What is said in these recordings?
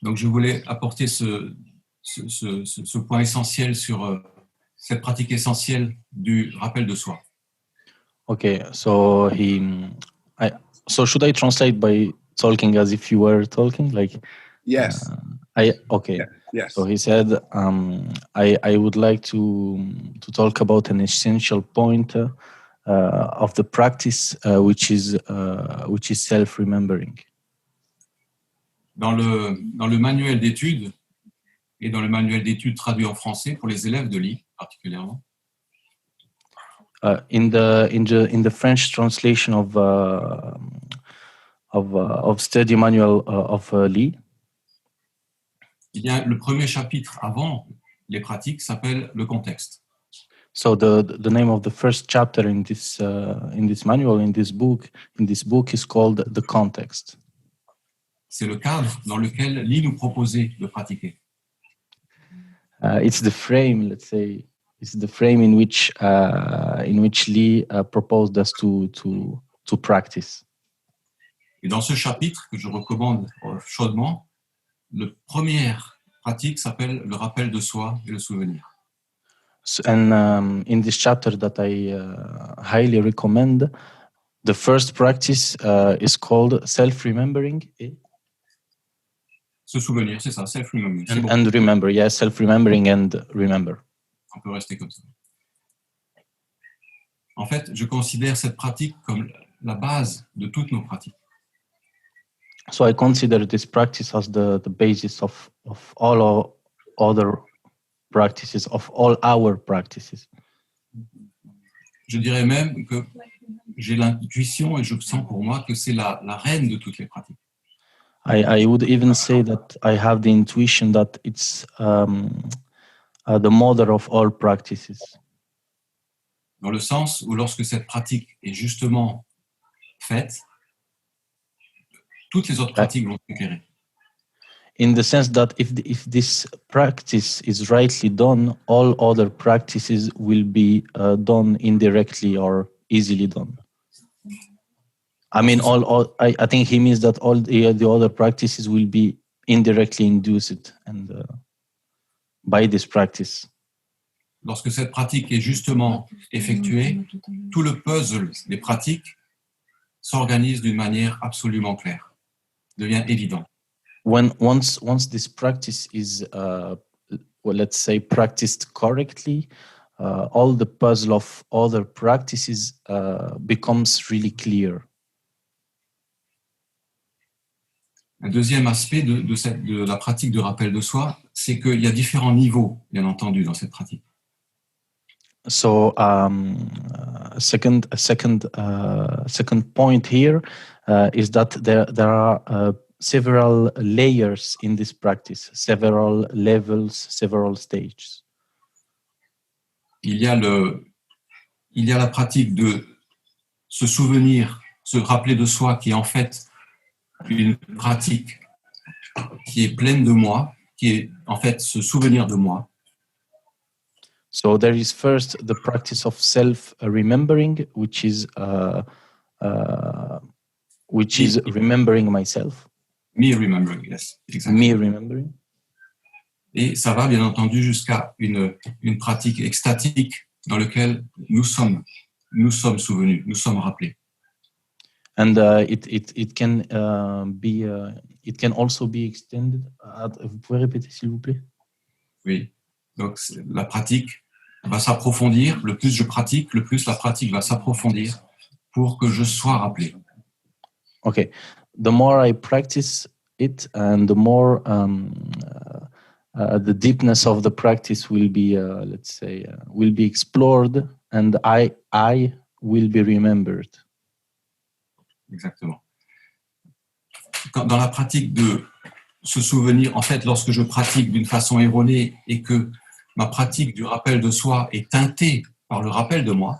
Donc, je voulais apporter ce point essentiel sur cette pratique essentielle du rappel de soi. Okay, so so should I translate by talking as if you were talking? Like, Yes. Okay. Yeah, yes. So he said, I would like to talk about an essential point of the practice, which is self-remembering. Dans le manuel d'études et dans le manuel d'études traduit en français pour les élèves de l'I particulièrement, In the French translation of study manual of Lee, il y a le premier chapitre avant les pratiques s'appelle le contexte. so the name of the first chapter in this manual, in this book is called The Context. C'est le cadre dans lequel Lee nous proposait de pratiquer. It's the frame, let's say. It's the frame in which Lee proposed us to practice. Et dans ce chapitre que je recommande chaudement, la première pratique s'appelle le rappel de soi et le souvenir. So, and in this chapter that I highly recommend, the first practice is called self-remembering. Se souvenir, c'est ça, self-remembering. C'est bon. And remember, yes, self-remembering and remember. On peut rester comme ça. En fait, je considère cette pratique comme la base de toutes nos pratiques. So I consider this practice as the basis of all our other practices, of all our practices. Je dirais même que j'ai l'intuition et je sens pour moi que c'est la reine de toutes les pratiques. I would even say that I have the intuition that it's the mother of all practices. Dans le sens où lorsque cette pratique est justement faite, toutes les autres pratiques vont s'éclairer. In the sense that if this practice is rightly done, all other practices will be done indirectly or easily done. I mean, I think he means that all the other practices will be indirectly induced and by this practice. Lorsque cette pratique est justement effectuée, tout le puzzle des pratiques s'organise d'une manière absolument claire, devient évident. Once this practice is, let's say, practiced correctly, all the puzzle of other practices becomes really clear. Un deuxième aspect de la pratique de rappel de soi, c'est qu'il y a différents niveaux, bien entendu, dans cette pratique. So, second point here is that there are several layers in this practice, several levels, several stages. Il y a la pratique de se souvenir, se rappeler de soi, qui est en fait une pratique qui est pleine de moi, qui est en fait se souvenir de moi. So there is first the practice of self-remembering, which is remembering myself. Me remembering, yes. Exactly. Me remembering. Et ça va bien entendu jusqu'à une pratique extatique dans laquelle nous sommes souvenus, nous sommes rappelés. And it can also be extended. Vous pouvez répéter s'il vous plaît? Oui. Donc la pratique va s'approfondir. Le plus je pratique, le plus la pratique va s'approfondir pour que je sois rappelé. Okay. The more I practice it, and the more the deepness of the practice will be, let's say, will be explored, and I will be remembered. Exactement. Dans la pratique de se souvenir, en fait, lorsque je pratique d'une façon erronée et que ma pratique du rappel de soi est teintée par le rappel de moi,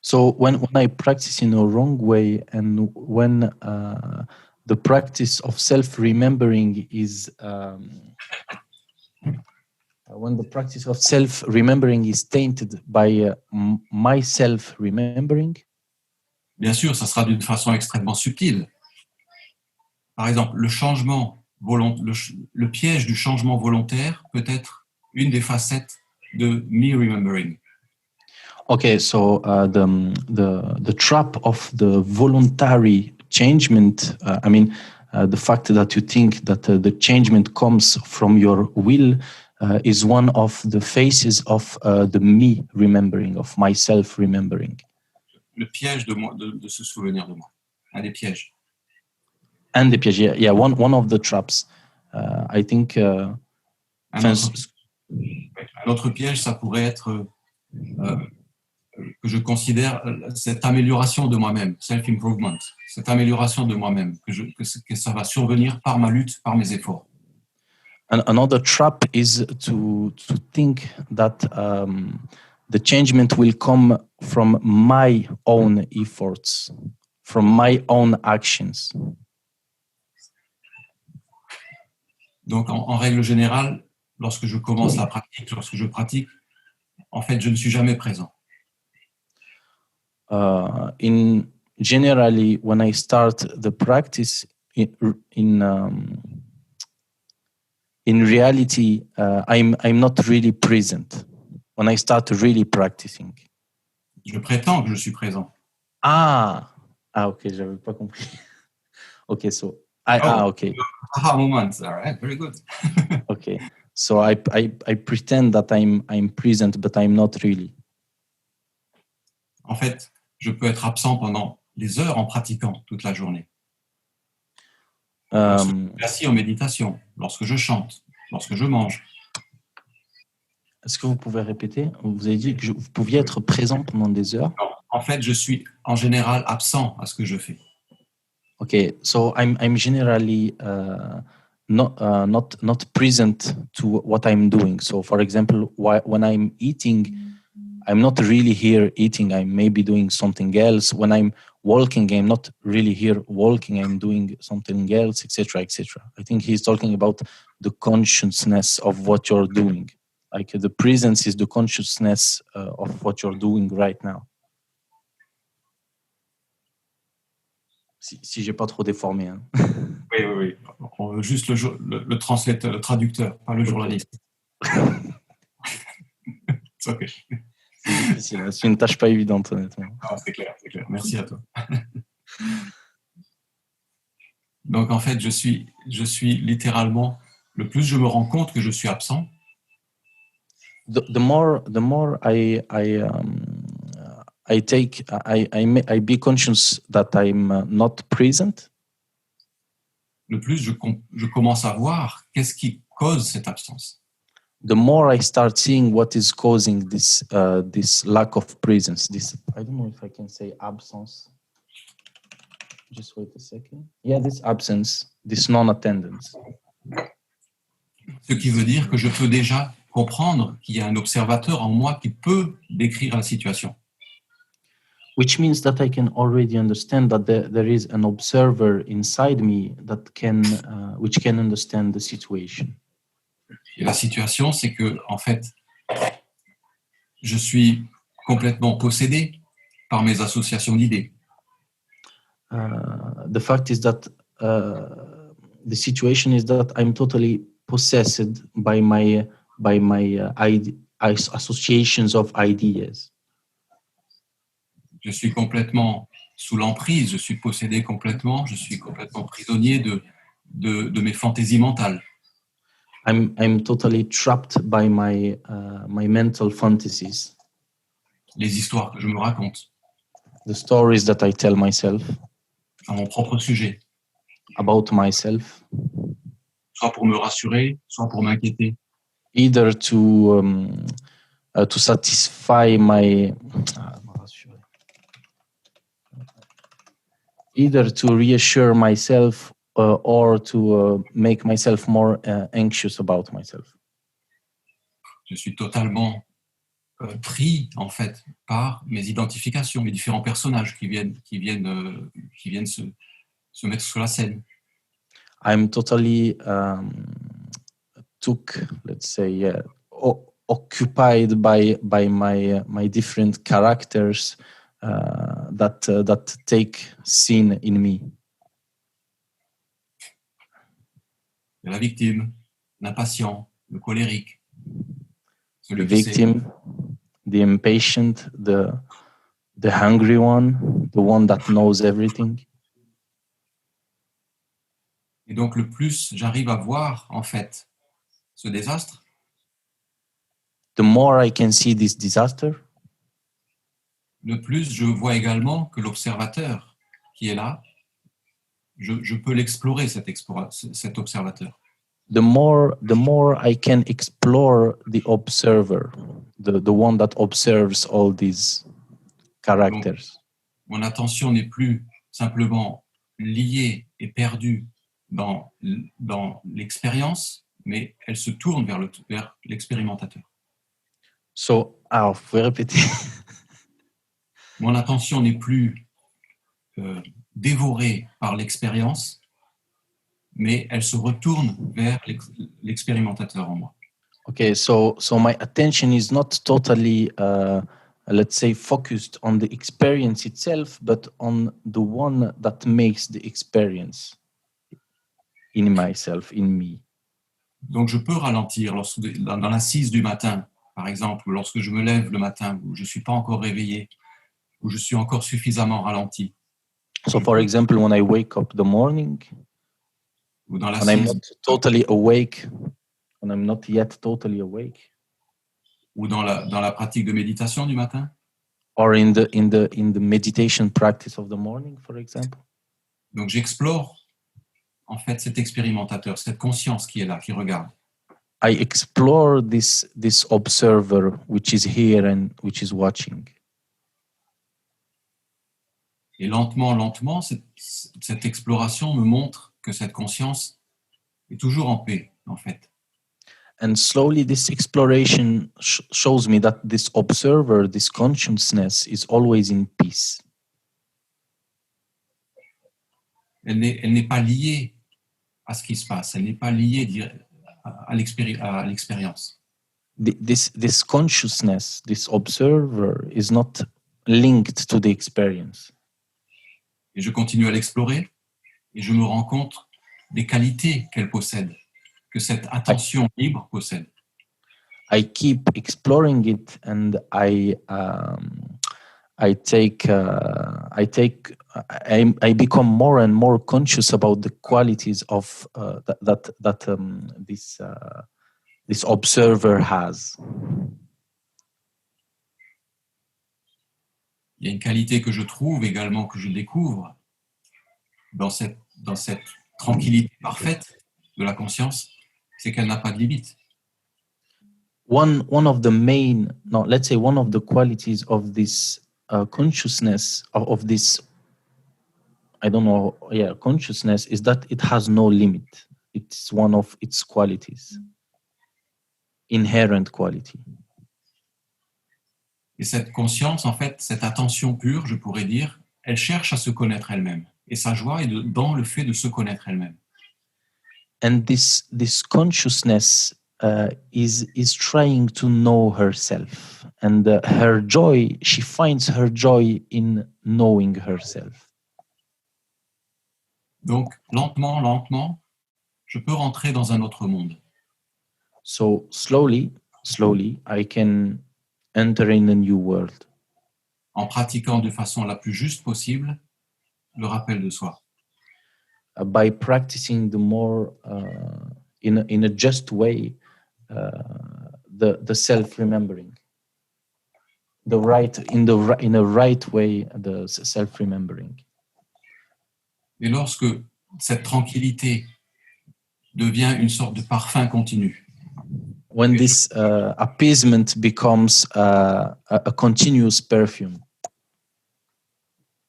so when I practice in a wrong way, and when the practice of self-remembering is when the practice of self-remembering is tainted by my self-remembering, bien sûr, ça sera d'une façon extrêmement subtile. Par exemple, le changement le piège du changement volontaire peut être une des facettes de me remembering. Okay, so the trap of the voluntary changement, the fact that you think that the changement comes from your will is one of the faces of the me remembering, of myself remembering. Le piège de se souvenir de moi, un des pièges. And the piège, yeah, one of the traps. I think. Un autre piège, ça pourrait être que je considère cette amélioration de moi-même, self-improvement, cette amélioration de moi-même, que ça va survenir par ma lutte, par mes efforts. Another trap is to think that the changement will come from my own efforts, from my own actions. Donc, en règle générale, lorsque je commence la pratique, lorsque je pratique, en fait, je ne suis jamais présent. In generally, when I start the practice, in reality, I'm not really present. When I start really practicing. Je prétends que je suis présent. Ok, j'avais pas compris. Okay, so okay. Aha moments, all right, very good. Okay, so I pretend that I'm present, but I'm not really. En fait, je peux être absent pendant des heures en pratiquant toute la journée. Lorsque je suis assis en méditation, lorsque je chante, lorsque je mange. Est-ce que vous pouvez répéter? Vous avez dit que vous pouviez être présent pendant des heures. Non, en fait, je suis en général absent à ce que je fais. Okay, so I'm generally not present to what I'm doing. So, for example, when I'm eating, I'm not really here eating. I'm maybe doing something else. When I'm walking, I'm not really here walking. I'm doing something else, etc., etc. I think he's talking about the consciousness of what you're doing. Like the presence is the consciousness of what you're doing right now. Si j'ai pas trop déformé. Hein. Oui. On veut juste le translateur, le traducteur, pas le journaliste. C'est okay. C'est difficile, c'est une tâche pas évidente, honnêtement. Ah, c'est clair. Merci à toi. Donc, en fait, je suis littéralement, le plus je me rends compte que je suis absent. The more I be conscious that I'm not present. Le plus je commence à voir qu'est-ce qui cause cette absence. The more I start seeing what is causing this lack of presence, this, I don't know if I can say absence. Just wait a second. Yeah, this absence, this non-attendance. Ce qui veut dire que je peux déjà comprendre qu'il y a un observateur en moi qui peut décrire la situation. Which means that I can already understand that there is an observer inside me that which can understand the situation. Et la situation, c'est que, en fait, je suis complètement possédé par mes associations d'idées. The fact is that the situation is that I'm totally possessed by my associations of ideas. Je suis complètement sous l'emprise, je suis possédé complètement, je suis complètement prisonnier de mes fantaisies mentales. I'm totally trapped by my mental fantasies. Les histoires que je me raconte. The stories that I tell myself. À mon propre sujet. About myself. Soit pour me rassurer, soit pour m'inquiéter. Either to satisfy either to reassure myself or to make myself more anxious about myself. Je suis totalement pris en fait par mes identifications, mes différents personnages qui viennent se mettre sur la scène. I'm totally occupied by my different characters that take scene in me. Il y a la victime, l'impatient, le colérique, The celui qui sait. victim, the impatient, the hungry one, the one that knows everything. Et donc, le plus j'arrive à voir, en fait, ce désastre, The more I can see this disaster, le plus je vois également que l'observateur qui est là, je peux l'explorer, cet observateur. the more I can explore the observer, the one that observes all these characters. Mon attention n'est plus simplement liée et perdue dans l'expérience, mais elle se tourne vers l'expérimentateur. So, vous pouvez répéter? Mon attention n'est plus dévorée par l'expérience, mais elle se retourne vers l'expérimentateur en moi. Okay, so my attention is not totally, let's say, focused on the experience itself, but on the one that makes the experience in myself, in me. Donc, je peux ralentir dans l'assise du matin, par exemple, lorsque je me lève le matin, où je ne suis pas encore réveillé, où je suis encore suffisamment ralenti. So, for example, when I wake up the morning, Ou dans when I'm l'assise, not totally awake, when I'm not yet totally awake, ou dans la pratique de méditation du matin, or in the meditation practice of the morning, for example. donc j'explore en fait cet expérimentateur, cette conscience qui est là, qui regarde. I explore this observer which is here and which is watching. Et lentement, cette exploration me montre que cette conscience est toujours en paix, en fait. And slowly this exploration shows me that this observer, this consciousness is always in peace. Elle n'est pas liée à ce qui se passe, elle n'est pas liée à l'expérience. This consciousness, this observer is not linked to the experience. Et je continue à l'explorer et je me rends compte des qualités qu'elle possède, que cette attention libre possède. I keep exploring it and I become more and more conscious about the qualities of this observer has. Il y a une qualité que je trouve également, que je découvre dans cette tranquillité parfaite de la conscience, c'est qu'elle n'a pas de limite. One of the qualities of this consciousness, of this, consciousness, is that it has no limit. It's one of its qualities, inherent quality. Et cette conscience, en fait, cette attention pure, je pourrais dire, elle cherche à se connaître elle-même. Et sa joie est dans le fait de se connaître elle-même. And this consciousness is trying to know herself, and her joy, she finds her joy in knowing herself. Donc, lentement, je peux rentrer dans un autre monde. So slowly, I can enter in a new world. En pratiquant de façon la plus juste possible le rappel de soi. By practicing the more in a just way the self-remembering, in a right way the self-remembering. Et lorsque cette tranquillité devient une sorte de parfum continu. When this appeasement becomes a continuous perfume.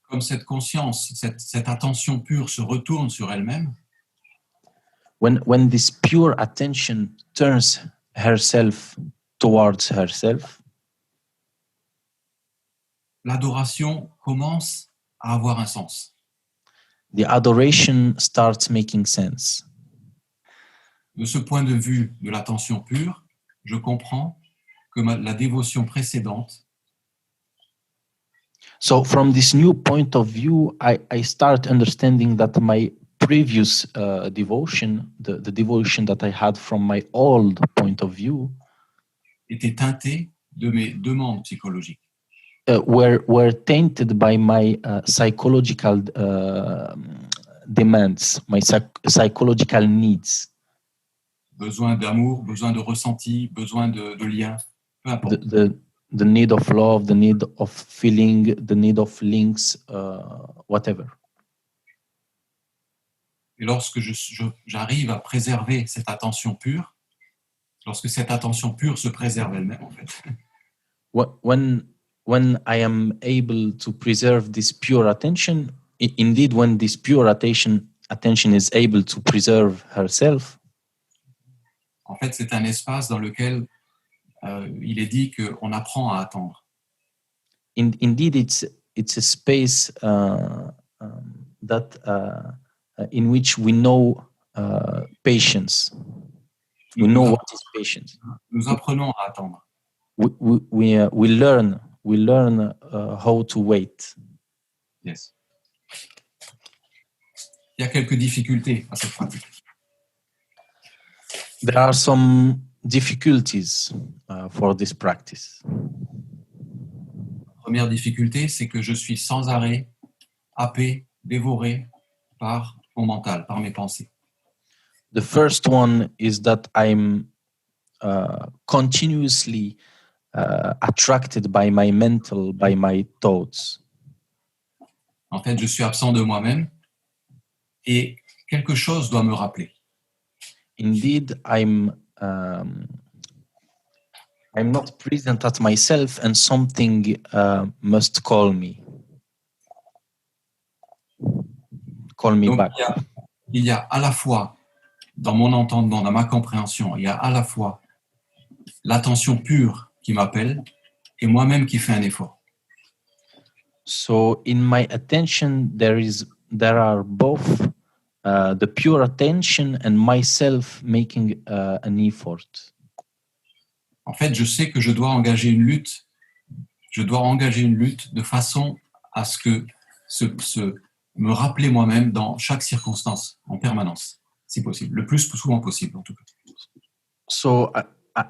Comme cette conscience, cette attention pure se retourne sur elle-même. When this pure attention turns herself towards herself, l'adoration commence à avoir un sens. The adoration starts making sense. De ce point de vue de l'attention pure, je comprends que la dévotion précédente. So from this new point of view, I start understanding that my previous devotion, the devotion that I had from my old point of view, était teinté de mes demandes psychologiques. were tainted by my psychological demands, my psychological needs. Besoin d'amour, besoin de ressenti, besoin de lien, peu importe. The need of love, the need of feeling, the need of links, whatever. Et lorsque j'arrive à préserver cette attention pure, lorsque cette attention pure se préserve elle-même, en fait. When I am able to preserve this pure attention, indeed, when this pure attention is able to preserve herself, en fait, c'est un espace dans lequel il est dit qu'on apprend à attendre. Indeed, it's a space that in which we know patience. We know what is patience. Nous apprenons à attendre. We learn how to wait. Yes. Il y a quelques difficultés à cette pratique. There are some difficulties for this practice. La première difficulté, c'est que je suis sans arrêt happé, dévoré par mon mental, par mes pensées. The first one is that I'm continuously attracted by my mental, by my thoughts. En fait, je suis absent de moi-même et quelque chose doit me rappeler. Indeed, I'm not present at myself, and something must call me Donc, back. Il y a à la fois, dans mon entendement, dans ma compréhension, il y a à la fois l'attention pure qui m'appelle et moi-même qui fais un effort. So in my attention, there are both the pure attention and myself making an effort. En fait, je sais que je dois engager une lutte de façon à ce que me rappeler moi-même dans chaque circonstance, en permanence, si possible, le plus souvent possible en tout cas. So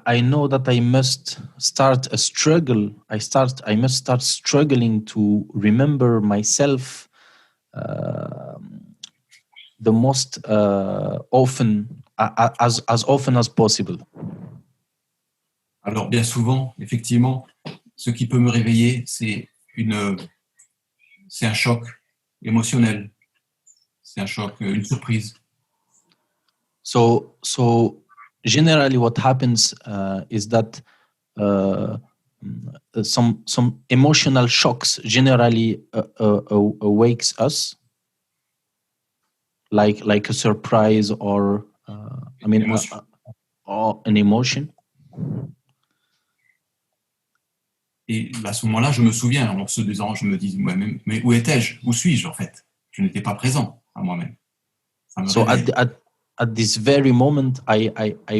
I know that I must start a struggle. I must start struggling to remember myself the most often, as often as possible. Alors bien souvent, effectivement, ce qui peut me réveiller, c'est un choc émotionnel, c'est un choc, une surprise. So generally, what happens is that some emotional shocks generally awakes us, like a surprise or or an emotion. Et à ce moment-là, je me souviens, en se disant, je me dis, mais où étais-je? Où suis-je en fait? Je n'étais pas présent à moi-même. So at this very moment, I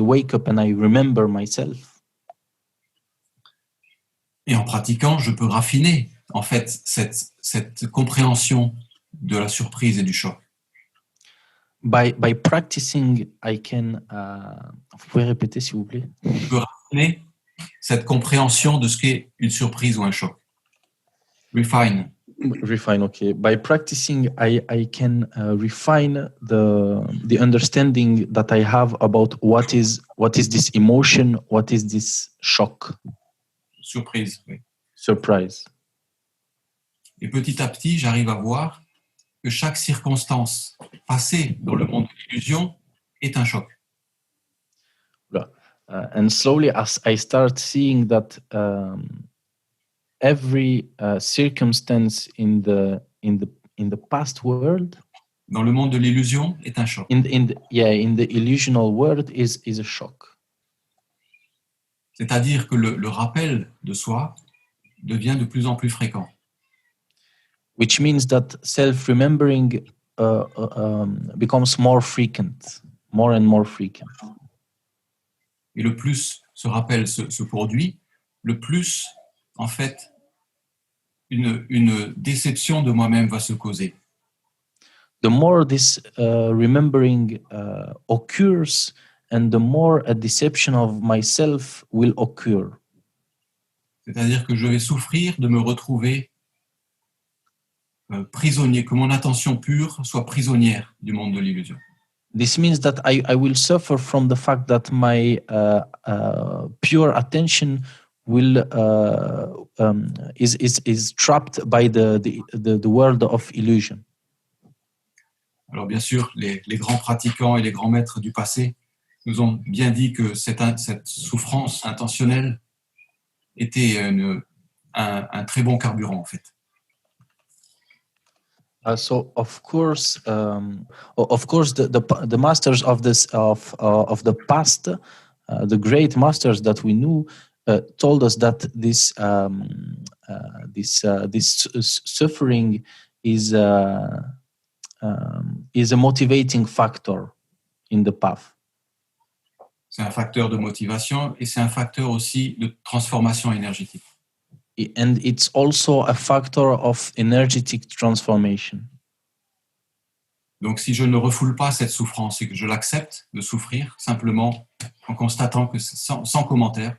wake up and I remember myself. Et en pratiquant, je peux raffiner en fait cette compréhension de la surprise et du choc. By practicing, I can. Vous pouvez répéter s'il vous plaît? Je peux raffiner cette compréhension de ce qu'est une surprise ou un choc. Refine, okay. By practicing, I can refine the understanding that I have about what is this emotion, what is this shock. Surprise, oui. Surprise. Et petit à petit, j'arrive à voir que chaque circonstance passée dans le monde de l'illusion est un choc. And slowly, as I start seeing that every circumstance in the past world, dans le monde de l'illusion, est un choc. In the illusional world is a shock. C'est-à-dire que le rappel de soi devient de plus en plus fréquent. Which means that self-remembering becomes more and more frequent. Et le plus ce rappel se produit, le plus, en fait, une déception de moi-même va se causer. the more this remembering occurs, and the more a deception of myself will occur. C'est-à-dire que je vais souffrir de me retrouver prisonnier, que mon attention pure soit prisonnière du monde de l'illusion. This means that I will suffer from the fact that my pure attention will is trapped by the world of illusion. Alors bien sûr, les grands pratiquants et les grands maîtres du passé nous ont bien dit que cette souffrance intentionnelle était un très bon carburant en fait. So of course, the masters of this of the past, the great masters that we knew, told us that this suffering is a motivating factor in the path. C'est un facteur de motivation et c'est un facteur aussi de transformation énergétique. And it's also a factor of energetic transformation. Donc, si je ne refoule pas cette souffrance et que je l'accepte de souffrir simplement en constatant que c'est sans commentaire,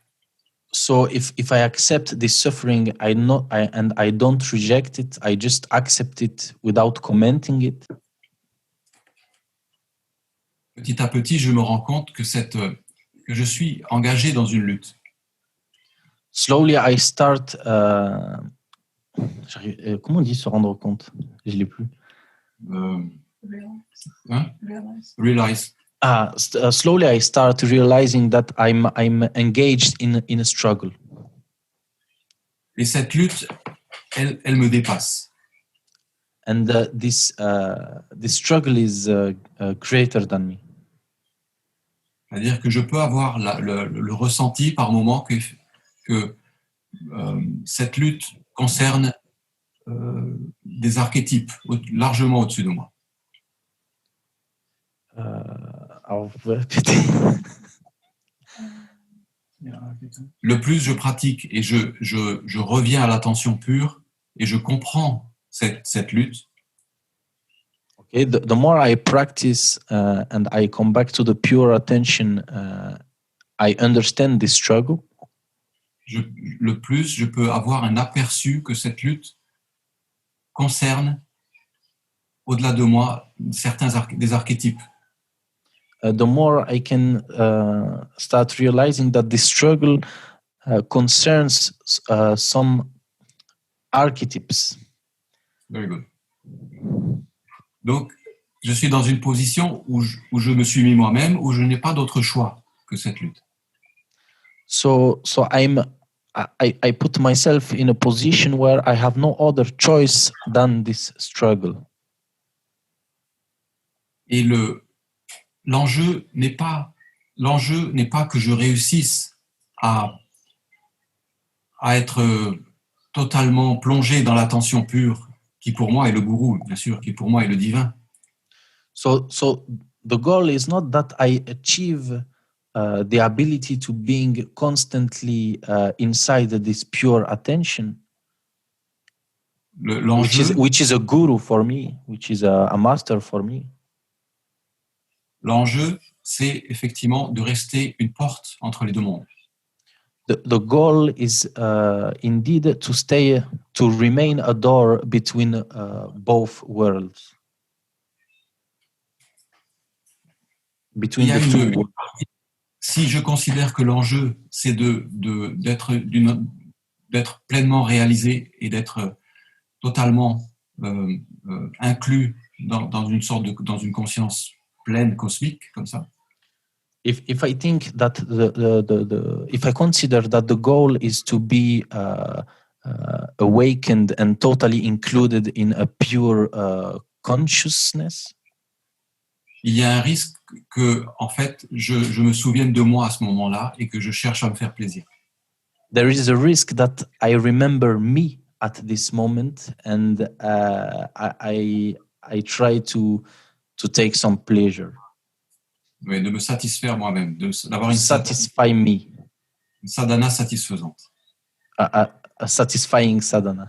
so if I accept this suffering, and I don't reject it, I just accept it without commenting it. Petit à petit, je me rends compte que je suis engagé dans une lutte. Slowly, I start. Comment on dit se rendre compte? Je l'ai plus. Realize. Slowly, I start realizing that I'm engaged in a struggle. Et cette lutte, elle me dépasse. And this struggle is greater than me. C'est-à-dire que je peux avoir le ressenti par moment que cette lutte concerne des archétypes largement au-dessus de moi. Le plus je pratique et je reviens à l'attention pure et je comprends cette lutte. Okay, the more I practice and I come back to the pure attention, I understand this struggle. Le plus je peux avoir un aperçu que cette lutte concerne au-delà de moi des archétypes. The more I can start realizing that this struggle concerns some archetypes. Very good. Donc, je suis dans une position où je me suis mis moi-même, où je n'ai pas d'autre choix que cette lutte. So I put myself in a position where I have no other choice than this struggle. Et l'enjeu n'est pas que je réussisse à être totalement plongé dans l'attention pure, qui pour moi est le gourou, bien sûr, qui pour moi est le divin. So the goal is not that I achieve the ability to being constantly inside this pure attention, which is a guru for me, which is a master for me. L'enjeu, c'est effectivement de rester une porte entre les deux mondes. The goal is indeed to remain a door between both worlds. Between the two worlds. Si je considère que l'enjeu, c'est d'être pleinement réalisé et d'être totalement inclus dans une conscience pleine cosmique comme ça. If I think that if I consider that the goal is to be awakened and totally included in a pure consciousness, il y a un risque que, en fait, je me souvienne de moi à ce moment-là et que je cherche à me faire plaisir. There is a risk that I remember me at this moment and I try to take some pleasure. Oui, de me satisfaire moi-même, d'avoir une sadhana satisfaisante. A satisfying sadhana.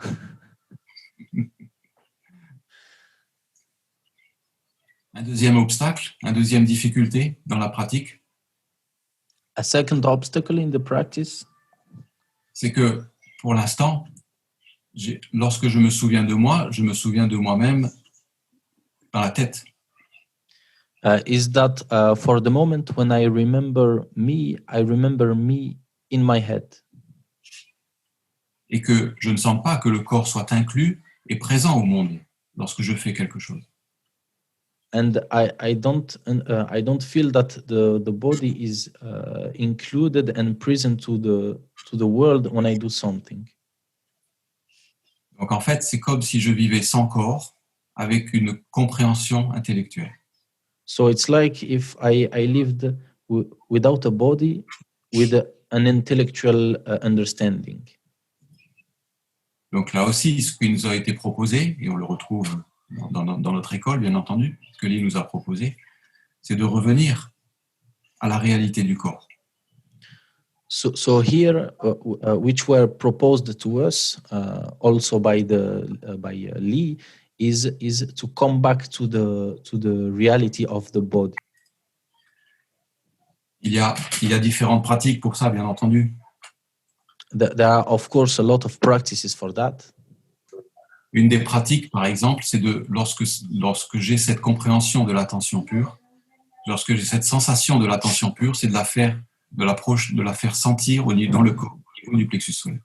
Un deuxième obstacle, une deuxième difficulté dans la pratique, A second obstacle in the practice c'est que pour l'instant, lorsque je me souviens de moi, je me souviens de moi-même dans la tête. is that for the moment when I remember me in my head. Et que je ne sens pas que le corps soit inclus et présent au monde lorsque je fais quelque chose. And I don't feel that the body is included and present to the world when I do something. Donc en fait, c'est comme si je vivais sans corps avec une compréhension intellectuelle. So it's like if I lived without a body with an intellectual understanding. Donc là aussi, ce qui nous a été proposé, et on le retrouve dans notre école, bien entendu, ce que l'île nous a proposé, c'est de revenir à la réalité du corps. So here, which were proposed to us also by Lee, is to come back to the reality of the body. Il y a différentes pratiques pour ça, bien entendu. There are of course a lot of practices for that. Une des pratiques, par exemple, c'est de lorsque j'ai cette compréhension de l'attention pure, lorsque j'ai cette sensation de l'attention pure, c'est de la faire sentir dans le corps, au niveau du plexus solaire.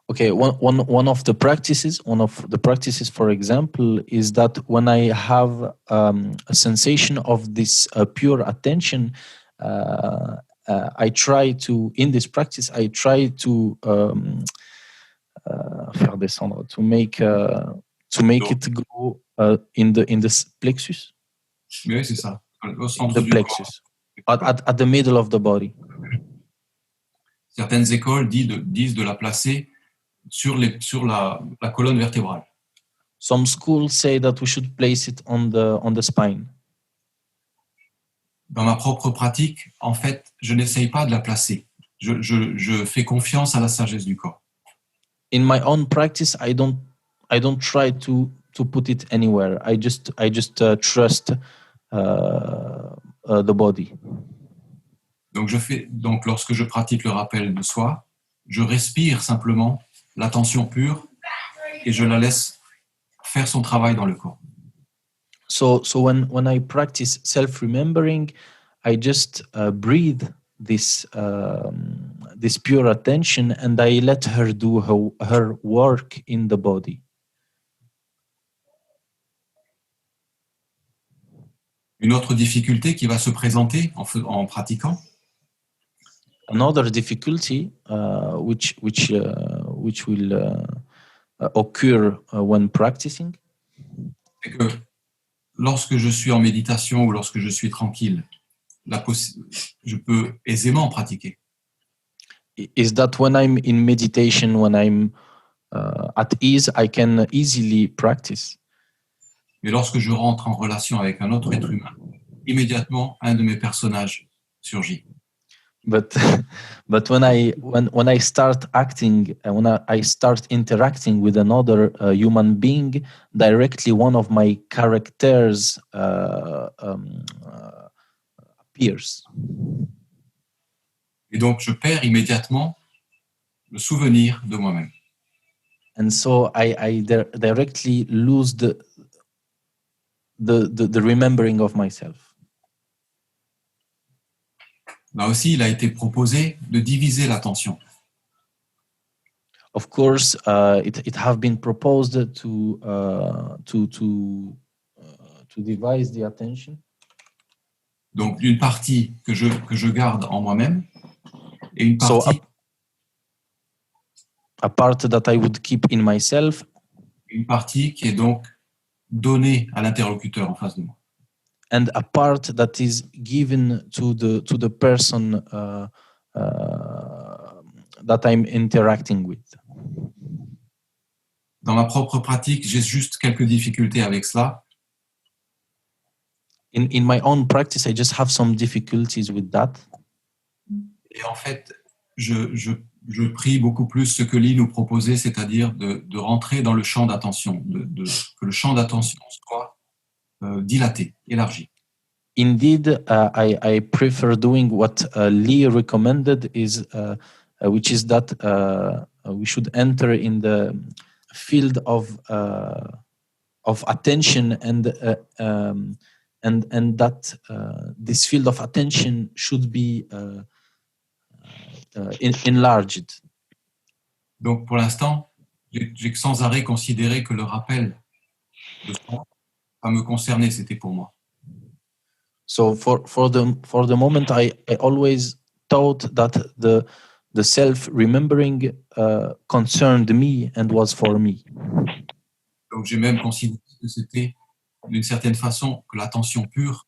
Okay, one of the practices, for example, is that when I have a sensation of this pure attention, I try to, in this practice, I try to faire descendre, to make it go in the plexus. Oui, c'est ça. Au centre The du plexus, corps. at the middle of the body. Certaines écoles disent de la placer sur la colonne vertébrale. Some schools say that we should place it on the spine. Dans ma propre pratique, en fait, je n'essaye pas de la placer. Je fais confiance à la sagesse du corps. In my own practice, I don't try to put it anywhere. I just trust the body. Donc lorsque je pratique le rappel de soi, je respire simplement l'attention pure et je la laisse faire son travail dans le corps. So when I practice self-remembering, I just breathe this pure attention and I let her do her work in the body. Une autre difficulté qui va se présenter en pratiquant, Another difficulty which will occur when practicing, c'est que lorsque je suis en méditation ou lorsque je suis tranquille, je peux aisément pratiquer. is that when I'm in meditation, when I'm at ease, I can easily practice. Mais lorsque je rentre en relation avec un autre être humain, immédiatement, un de mes personnages surgit. But when I start acting, when I start interacting with another human being, directly one of my characters appears. Et donc, je perds immédiatement le souvenir de moi-même. And so I directly lose the remembering of myself. Là aussi, il a été proposé de diviser l'attention. Of course, it have been proposed to devise the attention. Donc, une partie que je garde en moi-même et une So partie, a part that I would keep in myself, une partie qui est donc donnée à l'interlocuteur en face de moi. and a part that is given to the person that I'm interacting with. Dans ma propre pratique, j'ai juste quelques difficultés avec cela. In my own practice, I just have some difficulties with that. Et en fait, je prie beaucoup plus ce que Lee nous proposait, c'est-à-dire de rentrer dans le champ d'attention, que le champ d'attention soit dilaté, élargi. Indeed, I prefer doing what Lee recommended, which is that we should enter in the field of attention, and that this field of attention should be enlarged. Donc pour l'instant, j'ai sans arrêt considéré que le rappel de soi, ça me concernait, c'était pour moi. So for the moment, I always thought that the self remembering concerned me and was for me. Donc j'ai même considéré que c'était d'une certaine façon que l'attention pure,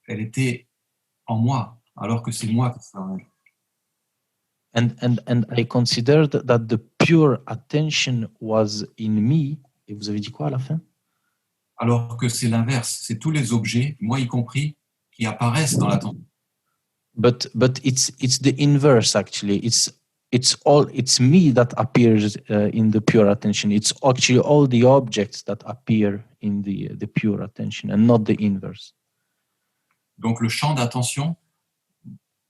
elle était en moi, alors que c'est moi qui travaille. And I considered that the pure attention was in me. Et vous avez dit quoi à la fin? Alors que c'est l'inverse, c'est tous les objets, moi y compris, qui apparaissent dans l'attention. But it's the inverse actually. It's me that appears in the pure attention. It's actually all the objects that appear in the pure attention, and not the inverse. Donc le champ d'attention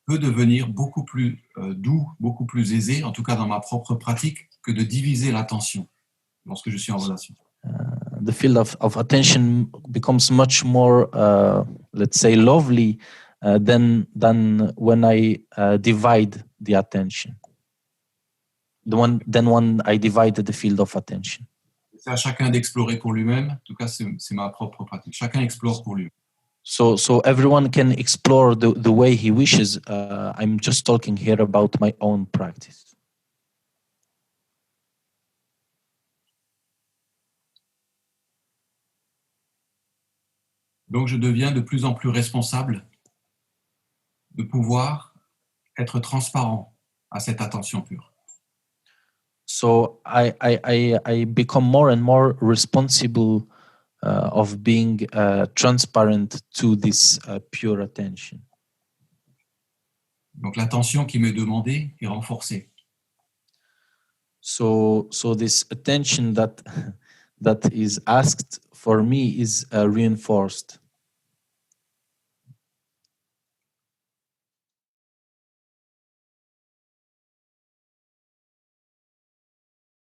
peut devenir beaucoup plus doux, beaucoup plus aisé, en tout cas dans ma propre pratique, que de diviser l'attention lorsque je suis en relation. The field of attention becomes much more, let's say, lovely than when I divide the attention. Then when I divided the field of attention. C'est à chacun d'explorer pour lui-même. En tout cas, c'est ma propre pratique. Chacun explore pour lui. So everyone can explore the way he wishes. I'm just talking here about my own practice. Donc, je deviens de plus en plus responsable de pouvoir être transparent à cette attention pure. So I become more and more responsible of being transparent to this pure attention. Donc l'attention qui m'est demandée est renforcée. So this attention that is asked for me is reinforced.